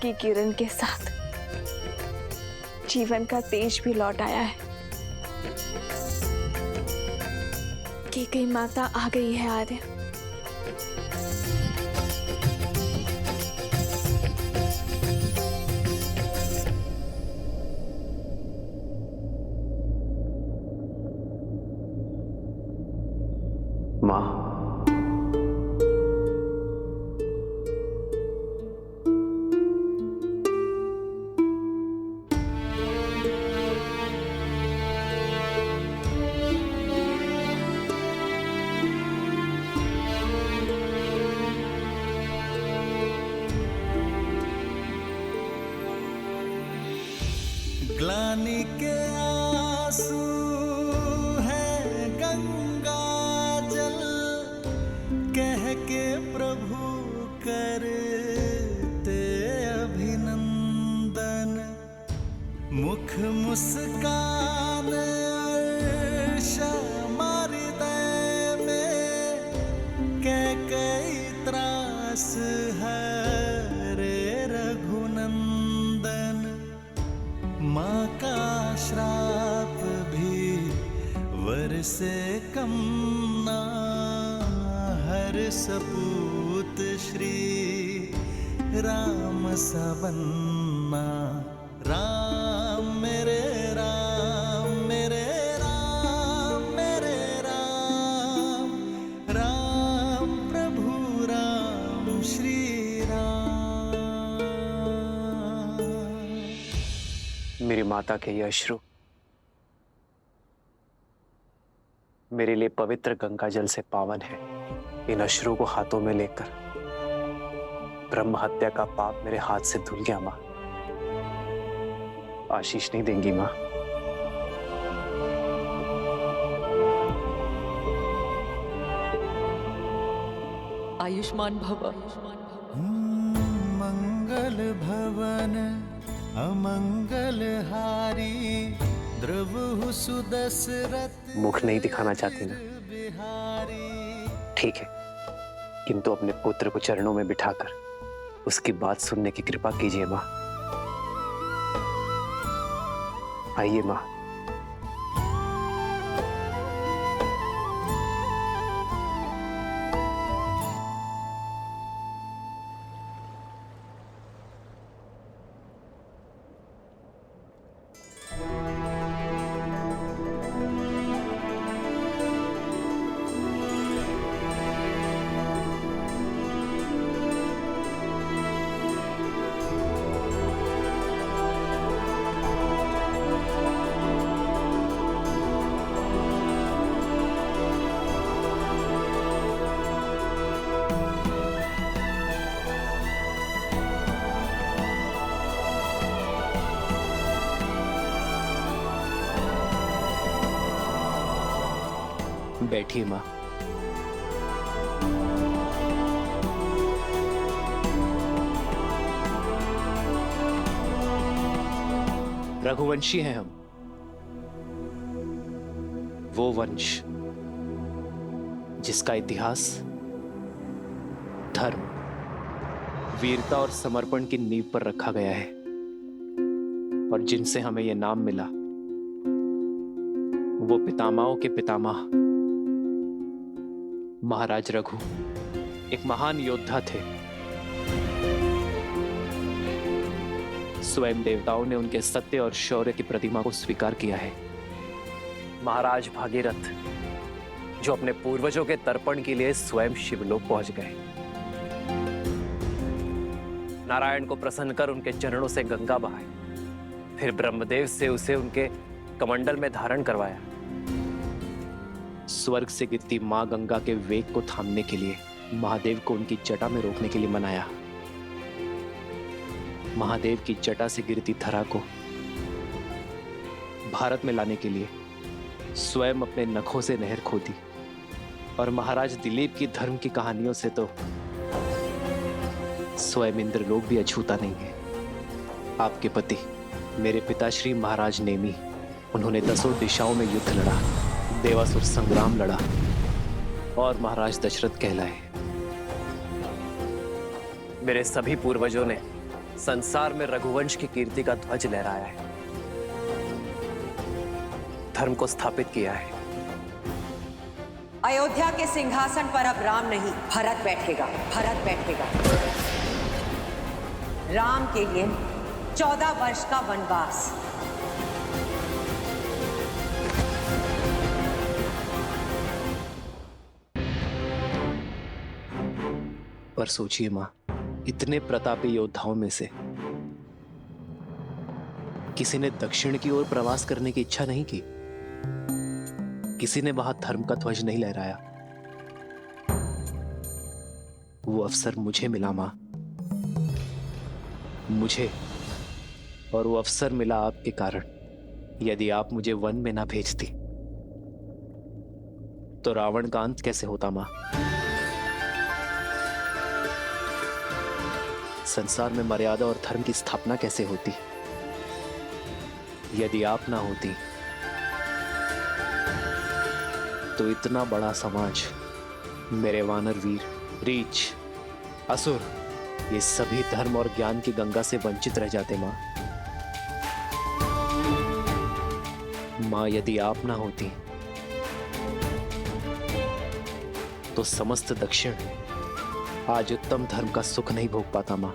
की किरण के साथ जीवन का तेज भी लौट आया है। कैकेयी माता आ गई है आर्य। माँ, ग्लानि के आंसू है गंगा जल, कह के प्रभु करते अभिनंदन। मुख मुस्कान अर्श हृदय में, कैकेयी त्रास हरे रघुनंदन। माँ का श्राप भी वर से कम ना, हर सपूत श्री राम सा बनना। राम मेरे राम मेरे राम मेरे राम, राम प्रभु राम श्री राम। मेरी माता के ये अश्रु मेरे लिए पवित्र गंगा जल से पावन है। इन अश्रु को हाथों में लेकर ब्रह्म हत्या का पाप मेरे हाथ से धुल गया। माँ, आशीष नहीं देंगी माँ? आयुष्मान भव। मंगल भवन अमंगल हारी, द्रवहु सुदशरथ। मुख नहीं दिखाना चाहती ना? ठीक है, किंतु अपने पुत्र को चरणों में बिठाकर उसकी बात सुनने की कृपा कीजिए माँ। आइए माँ। बैठिए माँ। रघुवंशी हैं हम, वो वंश जिसका इतिहास धर्म, वीरता और समर्पण की नींव पर रखा गया है, और जिनसे हमें यह नाम मिला वो पितामहों के पितामह महाराज रघु एक महान योद्धा थे। स्वयं देवताओं ने उनके सत्य और शौर्य की प्रतिमा को स्वीकार किया है। महाराज भागीरथ जो अपने पूर्वजों के तर्पण के लिए स्वयं शिवलोक पहुंच गए, नारायण को प्रसन्न कर उनके चरणों से गंगा बहाई, फिर ब्रह्मदेव से उसे उनके कमंडल में धारण करवाया। स्वर्ग से गिरती मां गंगा के वेग को थामने के लिए महादेव को उनकी जटा में रोकने के लिए मनाया। महादेव की जटा से गिरती धरा को भारत में लाने के लिए स्वयं अपने नखों से नहर खोदी, और महाराज दिलीप की धर्म की कहानियों से तो स्वयं इंद्रलोक भी अछूता नहीं है। आपके पति मेरे पिताश्री महाराज नेमी, उन्होंने 10 दिशाओं में युद्ध लड़ा, देवासुर संग्राम लड़ा और महाराज दशरथ कहलाए। मेरे सभी पूर्वजों ने संसार में रघुवंश की कीर्ति का ध्वज लहराया है, धर्म को स्थापित किया है। अयोध्या के सिंहासन पर अब राम नहीं, भरत बैठेगा। भरत बैठेगा। राम के लिए 14 वर्ष का वनवास। पर सोचिए मां, इतने प्रतापी योद्धाओं में से किसी ने दक्षिण की ओर प्रवास करने की इच्छा नहीं की, किसी ने वहां धर्म का ध्वज नहीं लहराया। वो अवसर मुझे मिला मां, मुझे, और वो अवसर मिला आपके कारण। यदि आप मुझे वन में ना भेजती तो रावण का अंत कैसे होता मां? संसार में मर्यादा और धर्म की स्थापना कैसे होती यदि आप ना होती? तो इतना बड़ा समाज, मेरे वानर वीर, रीछ, असुर, ये सभी धर्म और ज्ञान की गंगा से वंचित रह जाते मां। मां, यदि आप ना होती तो समस्त दक्षिण आज उत्तम धर्म का सुख नहीं भोग पाता मां।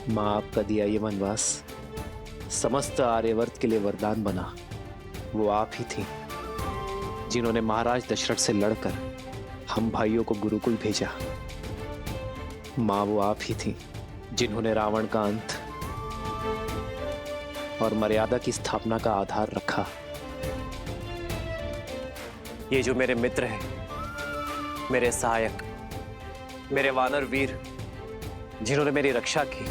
मां, आपका दिया ये वनवास समस्त आर्यवर्त के लिए वरदान बना। वो आप ही थी जिन्होंने महाराज दशरथ से लड़कर हम भाइयों को गुरुकुल भेजा। मां, वो आप ही थी जिन्होंने रावण का अंत और मर्यादा की स्थापना का आधार रखा। ये जो मेरे मित्र हैं, मेरे सहायक, मेरे वानर वीर, जिन्होंने मेरी रक्षा की,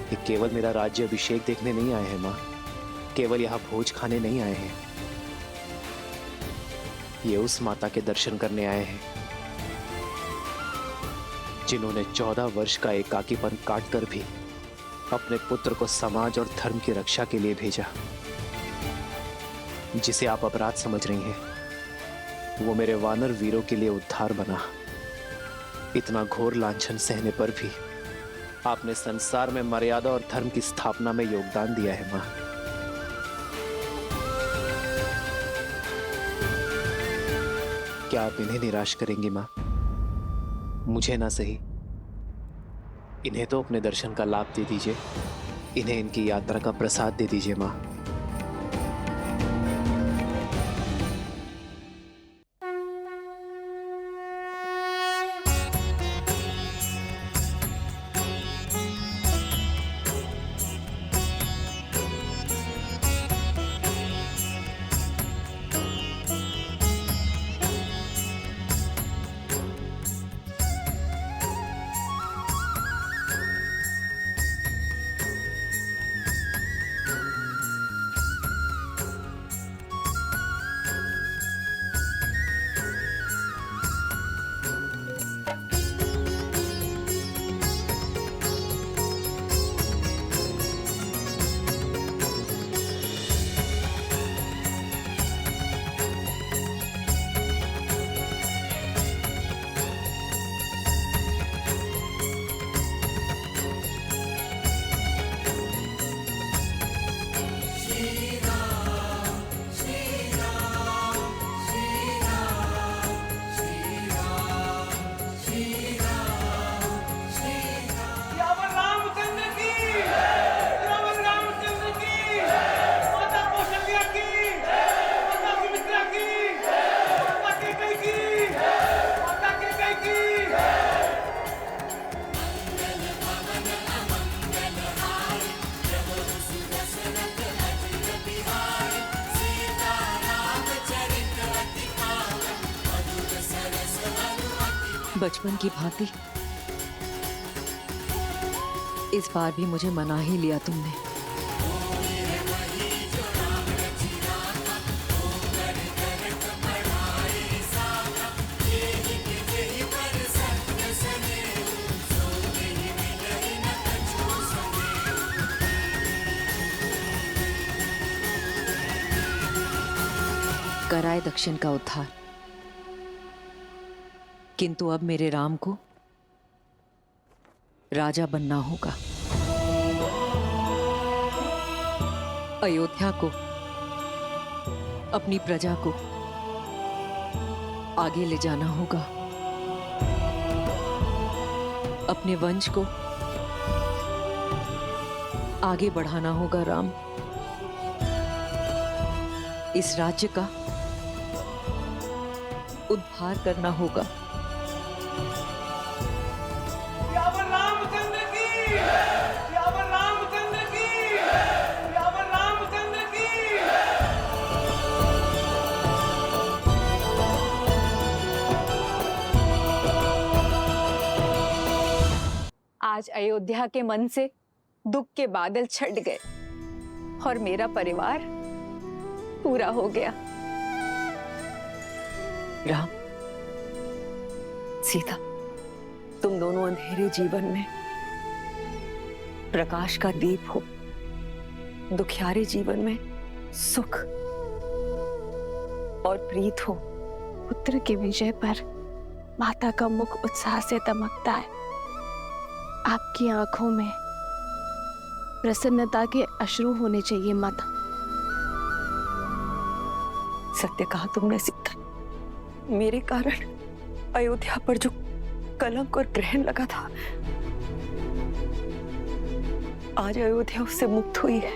ये केवल मेरा राज्य अभिषेक देखने नहीं आए हैं मां, केवल यहां भोज खाने नहीं आए हैं। ये उस माता के दर्शन करने आए हैं जिन्होंने 14 वर्ष का एकाकीपन काटकर भी अपने पुत्र को समाज और धर्म की रक्षा के लिए भेजा। जिसे आप अपराध समझ रही हैं, वो मेरे वानर वीरों के लिए उद्धार बना। इतना घोर लांछन सहने पर भी आपने संसार में मर्यादा और धर्म की स्थापना में योगदान दिया है मां। क्या आप इन्हें निराश करेंगी मां? मुझे ना सही, इन्हें तो अपने दर्शन का लाभ दे दीजिए, इन्हें इनकी यात्रा का प्रसाद दे दीजिए मां। बचपन की भांति इस बार भी मुझे मना ही लिया तुमने। कराए दक्षिण का उद्धार, किंतु अब मेरे राम को राजा बनना होगा। अयोध्या को, अपनी प्रजा को आगे ले जाना होगा। अपने वंश को आगे बढ़ाना होगा राम। इस राज्य का उद्धार करना होगा। यावर रामचंद्र की, यावर रामचंद्र की, यावर रामचंद्र की। आज अयोध्या के मन से दुख के बादल छट गए और मेरा परिवार पूरा हो गया। राम, सीता, तुम दोनों अंधेरे जीवन में प्रकाश का दीप हो। दुखियारे जीवन में सुख और प्रीत हो। पुत्र की विजय पर माता का मुख उत्साह से दमकता है। आपकी आंखों में प्रसन्नता के अश्रु होने चाहिए माता। सत्य कहा तुमने सीता। मेरे कारण अयोध्या पर जो कलंक और ग्रहण लगा था, आज अयोध्या उससे मुक्त हुई है।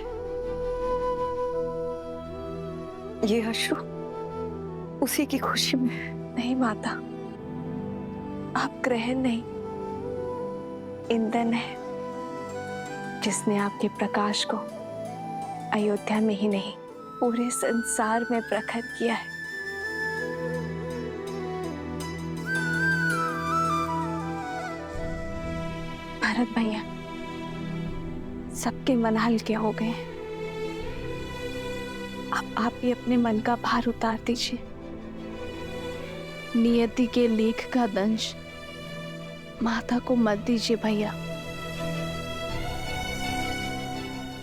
ये अश्रु उसी की खुशी में। नहीं माता, आप ग्रहण नहीं, ईंधन है जिसने आपके प्रकाश को अयोध्या में ही नहीं पूरे संसार में प्रखर किया है। भरत भैया, सबके मन हल्के हो गए हैं। अब आप भी अपने मन का भार उतार दीजिए। नियति के लेख का दंश माता को मत दीजिए भैया।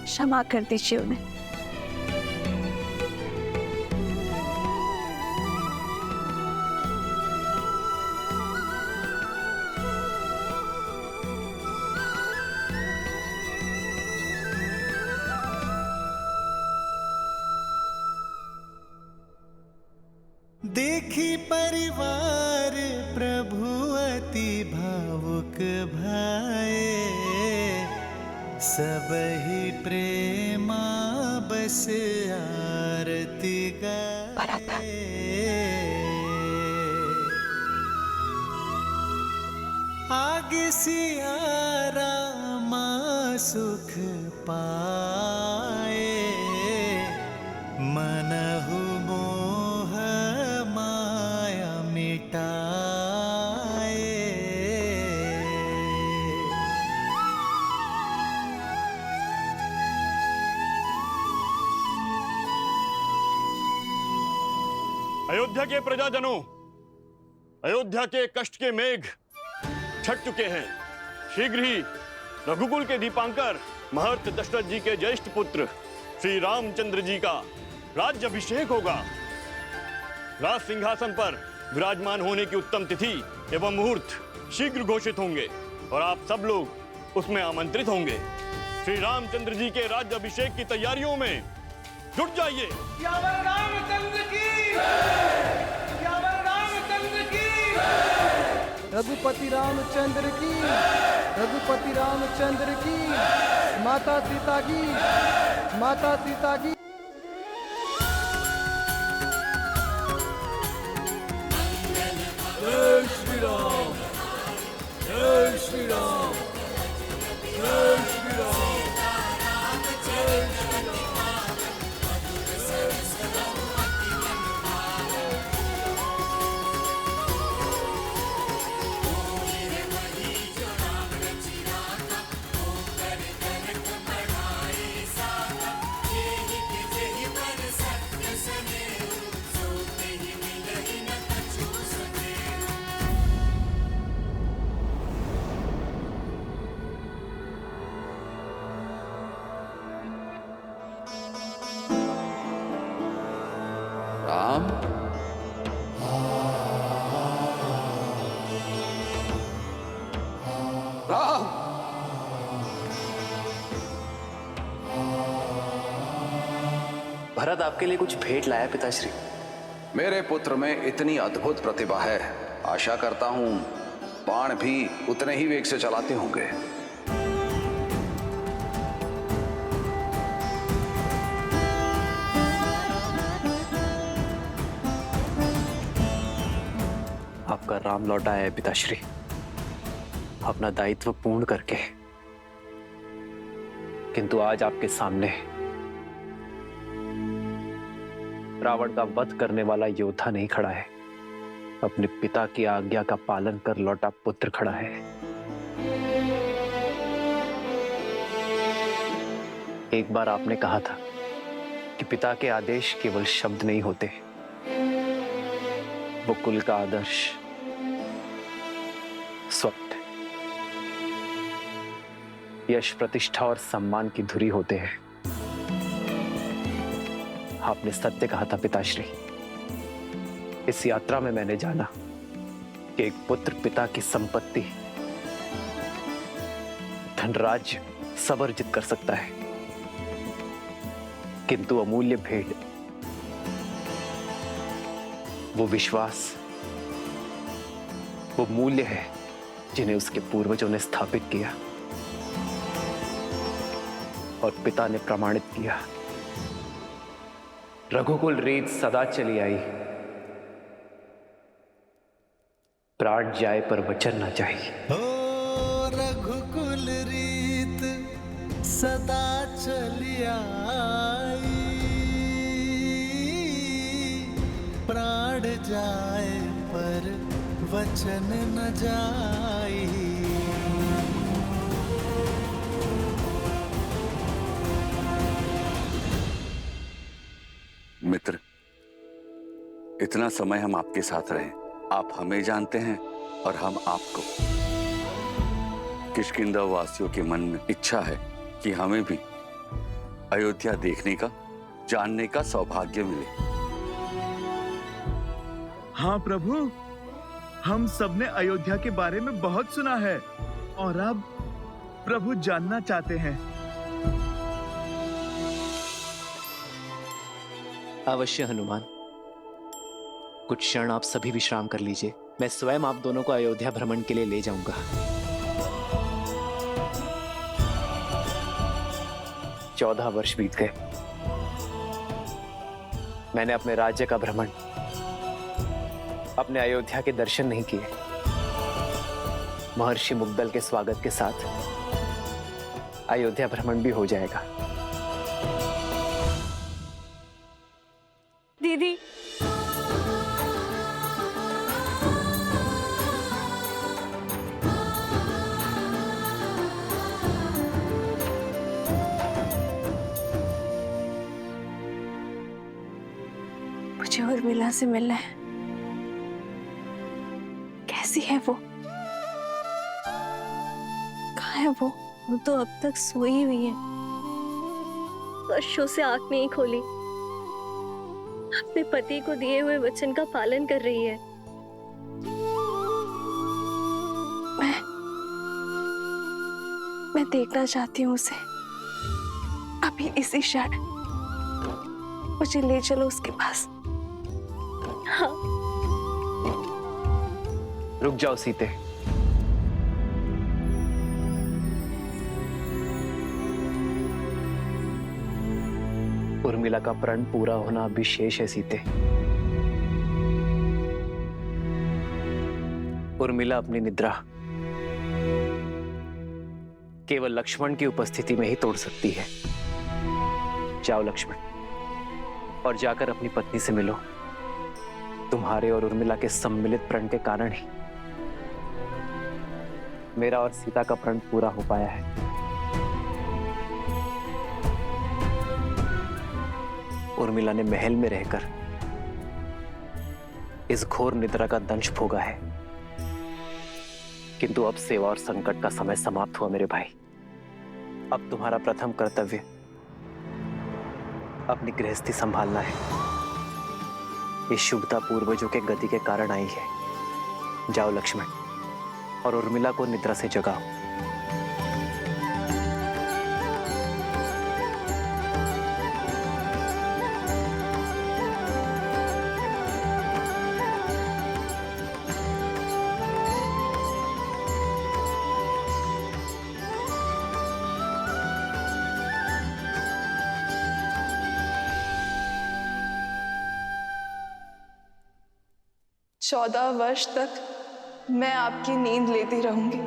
क्षमा कर दीजिए उन्हें। देखी परिवार प्रभु अति भावुक भाए, सब ही प्रेमा बस आरती गाए। आगे सिया रामा सुख पाए, मनहु मोह माया मिटाए। अयोध्या के प्रजाजनों, अयोध्या के कष्ट के मेघ छट चुके हैं। शीघ्र ही रघुकुल के दीपांकर महर्षि दशरथ जी के ज्येष्ठ पुत्र श्री रामचंद्र जी का राज्याभिषेक होगा। राज सिंहासन पर विराजमान होने की उत्तम तिथि एवं मुहूर्त शीघ्र घोषित होंगे और आप सब लोग उसमें आमंत्रित होंगे। श्री रामचंद्र जी के राज्याभिषेक की तैयारियों में जुट जाइए। यावर रामचंद्र की, यावर रामचंद्र की। रघुपति रामचंद्र की, रघुपति रामचंद्र की, माता सीता की, माता सीता की। जय श्री राम, जय श्री राम, जय श्री राम, जय श्री राम। राम, राम, भरत आपके लिए कुछ भेंट लाया पिताश्री। मेरे पुत्र में इतनी अद्भुत प्रतिभा है, आशा करता हूं बाण भी उतने ही वेग से चलाते होंगे। आपका राम लौटा है पिताश्री, अपना दायित्व पूर्ण करके। किंतु आज आपके सामने रावण का वध करने वाला योद्धा नहीं खड़ा है, अपने पिता की आज्ञा का पालन कर लौटा पुत्र खड़ा है। एक बार आपने कहा था कि पिता के आदेश केवल शब्द नहीं होते, वो कुल का आदर्श स्वप्न, यश, प्रतिष्ठा और सम्मान की धुरी होते हैं। आपने सत्य कहा था पिताश्री। इस यात्रा में मैंने जाना कि एक पुत्र पिता की संपत्ति, धनराज्य सब अर्जित कर सकता है, किंतु अमूल्य भेंट, वो विश्वास, वो मूल्य है जिन्हें उसके पूर्वजों ने स्थापित किया और पिता ने प्रमाणित किया। रघुकुल रीत सदा चली आई, प्राण जाए पर वचन न जाए। ओ रघुकुल रीत सदा चली आई, प्राण जाए पर वचन न जाई। मित्र, इतना समय हम आपके साथ रहे, आप हमें जानते हैं और हम आपको। किष्किंधा वासियों के मन में इच्छा है कि हमें भी अयोध्या देखने का, जानने का सौभाग्य मिले। हाँ प्रभु, हम सबने अयोध्या के बारे में बहुत सुना है और अब प्रभु जानना चाहते हैं। अवश्य हनुमान, कुछ क्षण आप सभी विश्राम कर लीजिए, मैं स्वयं आप दोनों को अयोध्या भ्रमण के लिए ले जाऊंगा। 14 वर्ष बीत गए, मैंने अपने राज्य का भ्रमण, अपने अयोध्या के दर्शन नहीं किए। महर्षि मुग्दल के स्वागत के साथ अयोध्या भ्रमण भी हो जाएगा। दीदी, मुझे उर्मिला से मिलना है। कैसी है वो? कहाँ है वो? वो तो अब तक सोई हुई है, वर्षों से आंख नहीं खोली, अपने पति को दिए हुए वचन का पालन कर रही है। मैं देखना चाहती हूँ उसे, अभी इसी क्षण। मुझे ले चलो उसके पास। हाँ। रुक जाओ सीते, उर्मिला का प्रण पूरा होना अभी शेष है सीते। उर्मिला अपनी निद्रा केवल लक्ष्मण की उपस्थिति में ही तोड़ सकती है। जाओ लक्ष्मण, और जाकर अपनी पत्नी से मिलो। तुम्हारे और उर्मिला के सम्मिलित प्रण के कारण ही मेरा और सीता का प्रण पूरा हो पाया है। उर्मिला ने महल में रहकर इस घोर निद्रा का दंश भोगा है, किंतु अब सेवा और संकट का समय समाप्त हुआ मेरे भाई। अब तुम्हारा प्रथम कर्तव्य अपनी गृहस्थी संभालना है। ये शुभता पूर्वजों के गति के कारण आई है। जाओ लक्ष्मण, और उर्मिला को निद्रा से जगाओ। 14 वर्ष तक मैं आपकी नींद लेती रहूंगी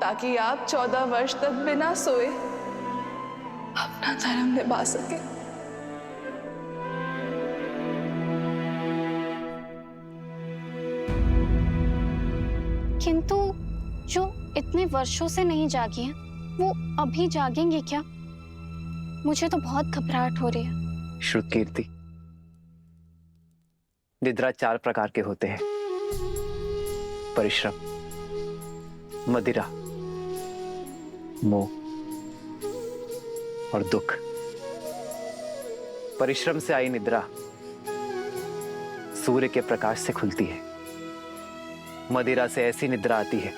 ताकि आप 14 वर्ष तक बिना सोए अपना धर्म निभा सके। किंतु जो इतने वर्षों से नहीं जागी हैं, वो अभी जागेंगे क्या? मुझे तो बहुत घबराहट हो रही है। श्रुतकीर्ति, निद्रा 4 प्रकार के होते हैं: परिश्रम, मदिरा, मोह और दुख। परिश्रम से आई निद्रा सूर्य के प्रकाश से खुलती है। मदिरा से ऐसी निद्रा आती है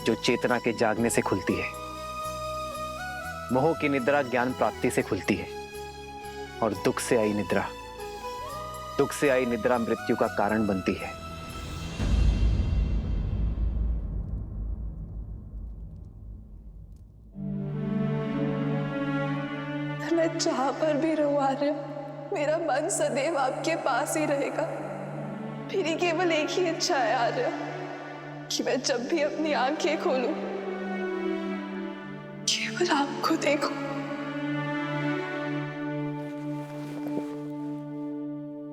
जो चेतना के जागने से खुलती है। मोह की निद्रा ज्ञान प्राप्ति से खुलती है। और दुख से आई निद्रा मृत्यु का कारण बनती है। मैं जहां पर भी रहूं आर्य, मेरा मन सदैव आपके पास ही रहेगा। मेरी केवल एक ही इच्छा है आर्य, कि मैं जब भी अपनी आंखें खोलूं केवल आपको देखूं।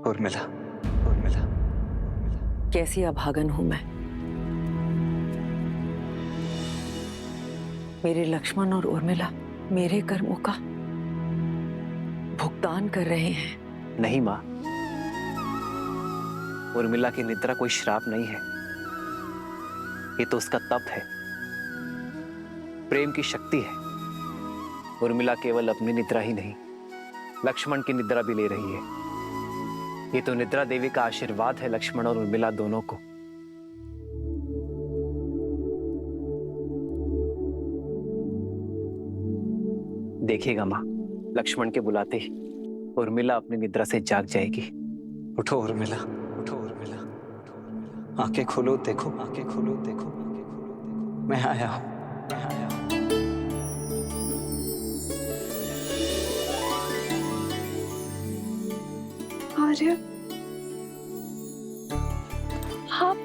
उर्मिला, कैसी अभागन हूं मैं। मेरे लक्ष्मण और उर्मिला मेरे कर्मों का भुगतान कर रहे हैं। नहीं मां, उर्मिला की निद्रा कोई श्राप नहीं है। ये तो उसका तप है, प्रेम की शक्ति है। उर्मिला केवल अपनी निद्रा ही नहीं, लक्ष्मण की निद्रा भी ले रही है। ये तो निद्रा देवी का आशीर्वाद है लक्ष्मण और उर्मिला दोनों को। देखिएगा मां, लक्ष्मण के बुलाते ही उर्मिला अपनी निद्रा से जाग जाएगी। उठो उर्मिला, आंखें खोलो, देखो, मैं आया हूं। आर्य, आप,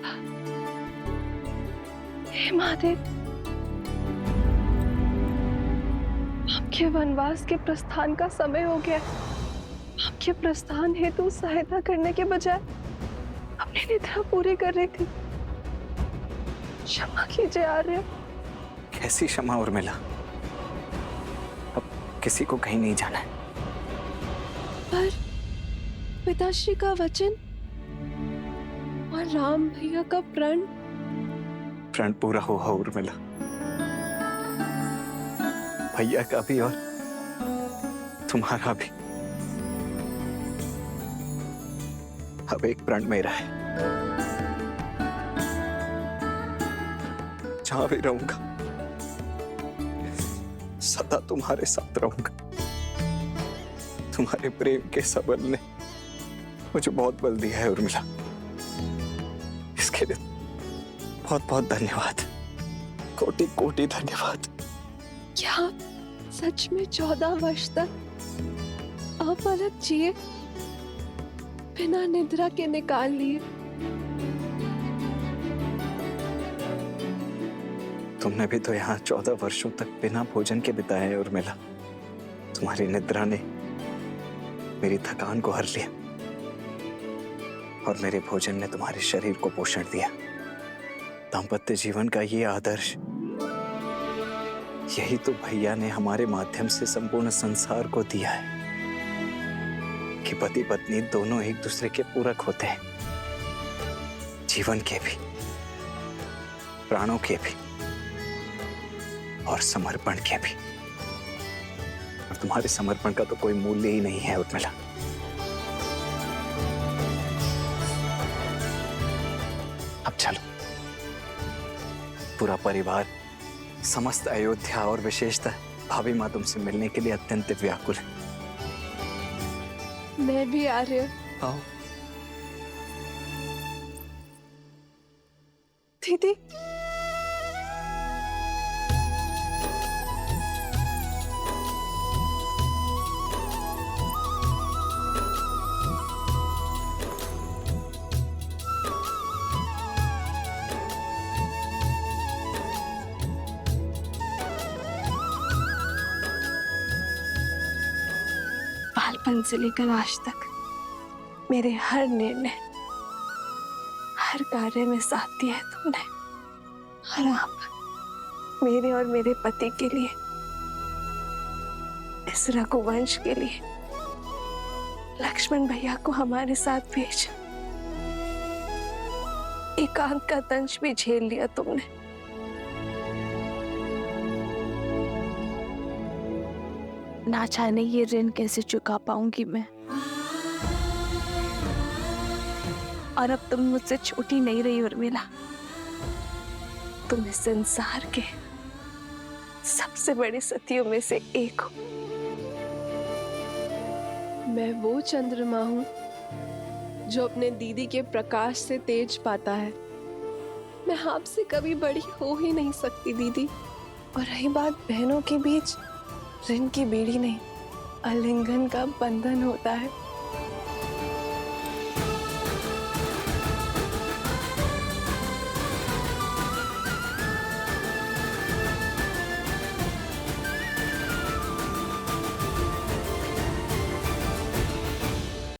हे महादेव, आपके वनवास के प्रस्थान का समय हो गया। आपके प्रस्थान हेतु सहायता करने के बजाय अपनी निद्रा पूरी कर रही थी। क्षमा कीजिए आर्य। कैसी क्षमा उर्मिला, अब किसी को कहीं नहीं जाना है। पर पिताश्री का वचन और राम भैया का प्रण पूरा हुआ उर्मिला, भैया का भी और तुम्हारा भी। अब एक प्रण मेरा है, जहां भी रहूंगा सदा तुम्हारे साथ रहूंगा। तुम्हारे प्रेम के सबल ने मुझे बहुत बल दिया है उर्मिला, इसके लिए बहुत बहुत धन्यवाद, कोटि कोटि धन्यवाद। क्या आप सच में 14 वर्ष तक अपलक जिए बिना निद्रा के निकाल लिए? तुमने भी तो यहाँ 14 वर्षों तक बिना भोजन के बिताए हैं उर्मिला। तुम्हारी निद्रा ने मेरी थकान को हर लिया और मेरे भोजन ने तुम्हारे शरीर को पोषण दिया। दाम्पत्य जीवन का ये आदर्श, यही तो भैया ने हमारे माध्यम से संपूर्ण संसार को दिया है कि पति पत्नी दोनों एक दूसरे के पूरक होते हैं, जीवन के भी, प्राणों के भी और समर्पण के भी। और तुम्हारे समर्पण का तो कोई मूल्य ही नहीं है उर्मिला। अब चलो, पूरा परिवार, समस्त अयोध्या और विशेषतः भाभी माँ तुमसे मिलने के लिए अत्यंत व्याकुल है। मैं भी आ रही हूँ। आओ। दीदी, बचपन से लेकर आज तक मेरे हर निर्णय, हर कार्य में साथ दिया है तुमने। और आप मेरे और मेरे पति के लिए, इस रघुवंश के लिए लक्ष्मण भैया को हमारे साथ भेज, एकांत का दंश भी झेल लिया तुमने। ना जाने ये ऋण कैसे चुका पाऊंगी मैं। और अब तुम मुझसे छोटी नहीं रही उर्मिला, तुम इस संसार के सबसे बड़ी सतियों में से एक हो। मैं वो चंद्रमा हूँ जो अपने दीदी के प्रकाश से तेज पाता है। मैं आपसे कभी बड़ी हो ही नहीं सकती दीदी। और रही बात बहनों के बीच, ऋण की बेड़ी नहीं, आलिंगन का बंधन होता है।